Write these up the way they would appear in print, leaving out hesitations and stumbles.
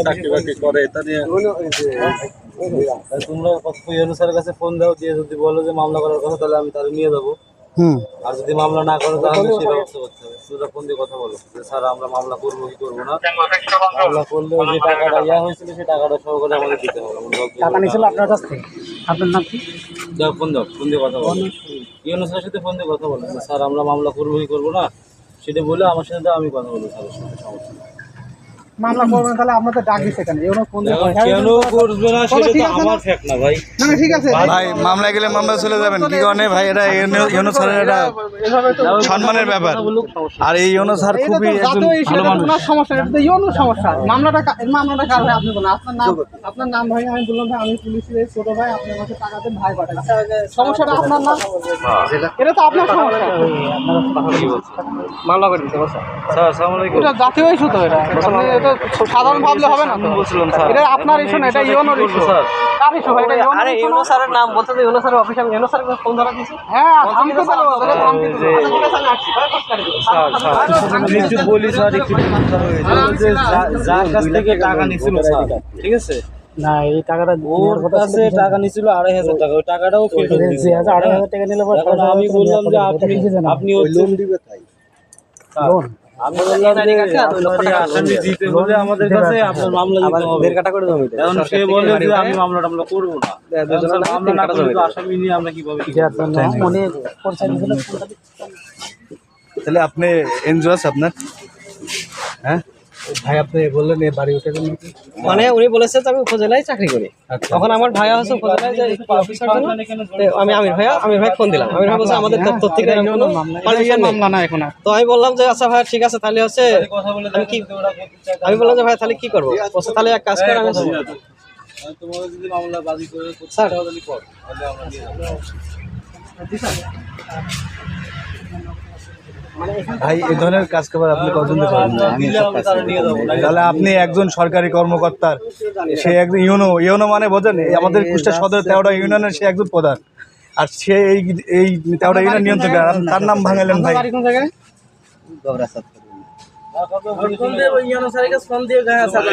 চাকরি বাকরি করে এটা নিয়ে তোমরা ইউনূস স্যারের কাছে ফোন দাও, দিয়ে যদি বলো যে মামলা করার কথা তাহলে আমি তাহলে নিয়ে যাবো। আর যদি মামলা না করো তাহলে সেই ব্যবস্থা করতে হবে। তোমরা ফোন দিয়ে কথা বলো যে স্যার আমরা মামলা করবো কি করবো না। মামলা করলে যে টাকাটা হয়েছিল সেই টাকাটা সহকারে আমাদের দিতে হবে। টাকা নিয়েছিল আপনার কাছ থেকে? আপনার নাম কি? দাও, ফোন দিয়ে কথা বলো। ইউনূস স্যারের সাথে ফোন দিয়ে কথা বলো যে স্যার আমরা মামলা করবো কি করবো না, সেটা বলে আমার সাথে দাও, আমি কথা বলবো স্যারের সাথে। সমস্যা নেই। মামলা করবেন তাহলে আপনাদের ডাক দিচ্ছে কেন? কেন করবে না সেটা তো আমার ফ্যাক্ট না ভাই। না ঠিক আছে ভাই, মামলা গেলে মামলা চলে যাবেন কি কারণে ভাই? এটা ইউনূস স্যারের এটা সম্মানের ব্যাপার। আর এই ইউনূস স্যার খুবই একজন ভালো মানুষ। সমস্যা, এটা তো ইউনূস সমস্যা। মামলাটা কার ভাই? আপনি বলেন আপনার নাম ভাই। আমি বললাম ভাই আমি পুলিশের ছোট ভাই, আপনি আমাকে টাকা দেন, ভাই পাঠান। সমস্যাটা আপনার না, এটা তো আপনার সমস্যা। মামলা করে দিতে স্যার। আসসালামু আলাইকুম। এটা জাতীয় ইস্যু তো, এটা এটা সাধারণ ভাবলে হবে না। এটা আপনার ইস্যু না, এটা ইউনোর ইস্যু। কার ইস্যু ভাই? এটা আরে ইউনূস স্যারের নাম বলতে তো ইউনূস স্যারের অফিসে আমি ইউনূস স্যারকে ফোন ধরা দিয়েছি। হ্যাঁ আমি তো বলবো আমি তো একটু বলি স্যার, একটু যার কাছ থেকে টাকা নিছিল স্যার, ঠিক আছে না, এই টাকাটা ওর কাছে টাকা নিছিল 2500 টাকা। ওই টাকাটাও ফেরত দিয়েছে। 2500 টাকা নিলে এখন আমি বললাম যে আপনি লোন দিবে তাই আমি বললাম যে আসামি দিতে হলে আমাদের কাছে আপনার মামলা দিতে হবে। 1.5 কাটা করে জমিতে। এখন সে বলে যে আমি মামলা করবো না। মামলা না করলে তো আসামি নিয়ে আমরা কিভাবে মনে করছেন? তাহলে আপনি এনজিও আছে আপনার? হ্যাঁ ভাই আপনি বললেন এই বাড়ি উঠে গেলেন নাকি? মানে উনি বলেছে যে আমি উপজেলায় চাকরি করি। তখন আমার ভাইয়া হচ্ছে উপজেলায় যে অফিসার জন্য আমি আমির ভাই ফোন দিলাম। আমির ভাই বলছে আমাদের দপ্তর থেকে কোনো পারমিশন মামলা না এখন। তো আমি বললাম যে আচ্ছা ভাই ঠিক আছে, তাহলে হচ্ছে আমি বললাম যে ভাই তাহলে কি করবো? বলছে তাহলে এক কাজ করে আমি তোমার যদি মামলা বাদী করে স্যার তাহলে কর, তাহলে আমরা নিয়ে যাবো। ভাই, এই ধরনের কাজ করবার আপনি কতজন করেন? তাহলে আপনি একজন সরকারি কর্মকর্তার, সে একজন ইউনো মানে বোঝেন, আমাদের কুষ্টিয়া সদর 13টা ইউনিয়নের সে একজন প্রধান, আর সে এই 13টা ইউনিয়ন নিয়ন্ত্রণ করে। তার নাম ভাঙালেন ভাই। কোন জায়গায়?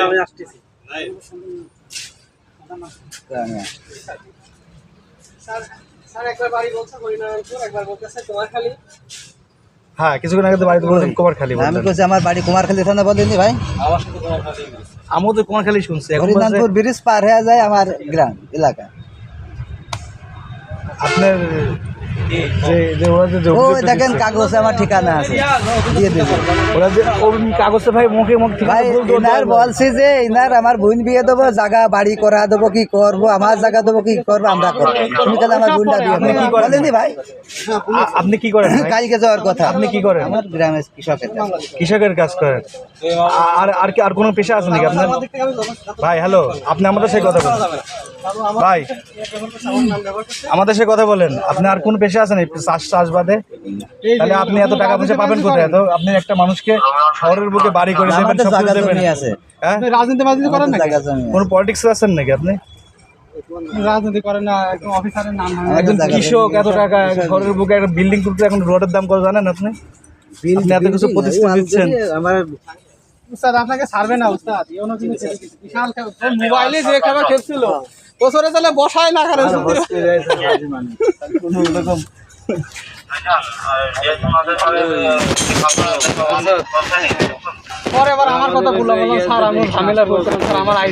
আমি আসতেছি। স্যার একবার বাড়ি বলছে হরিনারায়ণপুর, একবার বলতেছে কুমারখালী। হ্যাঁ, কিছুক্ষণ আগে তো বাড়িতে বলছেন কুমারখালী। আমি বলছি আমার বাড়ি কুমারখালী থানা বলেনি ভাই। আমার সাথে তোমার খালি আমিও তো কুমারখালী শুনছি। এখন হরিনারায়ণপুর ব্রিজ পার হয়ে যায় আমার গ্রাম এলাকা। আপনার ওই দেখেন কাগজে আমার ঠিকানা আছে, দিয়ে দেবো। ওরা যে কাগজে ভাই মুখে ভাই ইনার বলছি যে ইনার আমার বোন বিয়ে দেবো, জায়গা বাড়ি করা দেবো, কি করবো, আমার জায়গা দেবো, কি করবো আমরা করবো। তুমি তাহলে আমার বোনটা বিয়ে বলেনি ভাই? আপনি কি করেন? কালকে যাওয়ার কথা। আপনি কি করেন? আমার গ্রামের কৃষকের কাজ করেন। আর কোনো পেশা আছে নাকি আপনার? ভাই হ্যালো, আপনি আমাদের সাথে কথা বলেন ভাই, আমাদের সাথে কথা বলেন। আপনি আর কোন পেশা আছে নাকি? চাষ বাদে? তাহলে আপনি এত টাকা পয়সা পাবেন কোথায়? এত আপনি একটা মানুষকে শহরের বুকে বাড়ি করে দেবেন, সব কিছু দেবেন। হ্যাঁ, রাজনীতি করেন নাকি? কোন পলিটিক্স আছেন নাকি আপনি? রাজনীতি করেন না, একদম অফিসারের নাম একজন কৃষক এত টাকা শহরের বুকে একটা বিল্ডিং করতে এখন রোডের দাম কত জানেন আপনি? এত কিছু প্রতিষ্ঠান দিচ্ছেন। উস্তাদ আপনাকে ছাড়বে না উস্তাদ। বিশাল মোবাইলে যে খেলা খেলছিল বছরে তাহলে বসায় না কেন? পরে আবার আমার কথা বললাম, স্যার আমি ঝামেলা করছিলাম, স্যার আমার